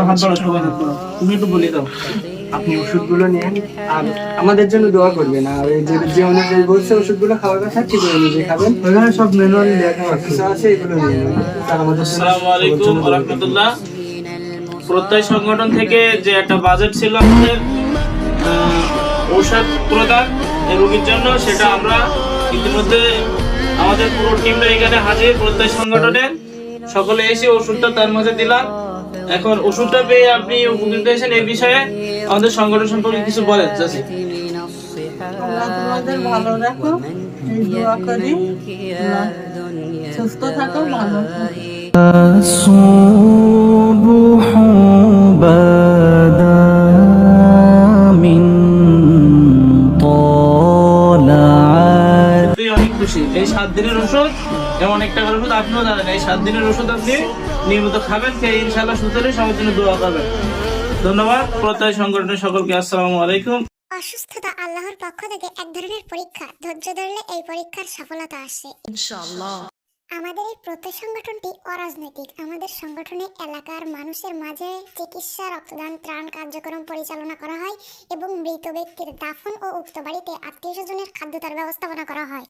হাত বাড়াচ্ছ কেন? তুমি একটু বলে দাও। আপনি ওষুধগুলো নিন আর আমাদের জন্য দোয়া করবেন। আর এই যে অনুযায়ী বলছে ওষুধগুলো খাওয়ার কথা ঠিক অনুযায়ী খাবেন। ওইখানে সব ম্যানুয়ালি লেখা আছে, এগুলো নিয়ে নেবেন। আর আমাদের আসসালামু আলাইকুম ওয়া রাহমাতুল্লাহ। প্রত্যয় সংগঠন থেকে যে একটা বাজেট ছিল আমাদের ঔষধ প্রদান এই রোগীর জন্য, সেটা আমরা ইতিমধ্যে আমাদের পুরো টিমটা এখানে হাজির। প্রত্যয় সংগঠনের সকলে এসে ওষুধটা তার মাঝে দিলাম। এখন ওষুধটা পেয়ে আপনি উপকৃত হয়েছেন, এই বিষয়ে আমাদের সংগঠন সম্পর্কে কিছু বলেন চাচি। আল্লাহ তোমাদের ভালো রাখো, এই দোয়া করি। আল্লাহ সুস্থ থাকো, ভালো থাকো। الصبح بدا من طلعت অনেক খুশি। এই 7 দিনের ওষুধ এমন একটা ওষুধ, আপনিও জানেন এই 7 দিনের ওষুধ আপনি নিয়মিত খাবেন, খেয়ে ইনশাআল্লাহ সুস্থ হলে সবার জন্য দোয়া করবেন। ধন্যবাদ। প্রত্যয় সংগঠনের সকলকে আসসালামু আলাইকুম। অসুস্থতা আল্লাহর পক্ষ থেকে এক ধরনের পরীক্ষা। ধৈর্য ধরলে এই পরীক্ষার সফলতা আসে ইনশাআল্লাহ। আমাদের এই প্রত্যয় সংগঠনটি অরাজনৈতিক। আমাদের সংগঠনে এলাকার মানুষের মাঝে চিকিৎসা, রক্তদান, ত্রাণ কার্যক্রম পরিচালনা করা হয় এবং মৃত ব্যক্তির দাফন ও উক্ত বাড়িতে আত্মীয় স্বজনের খাদ্যতার ব্যবস্থাপনা করা হয়।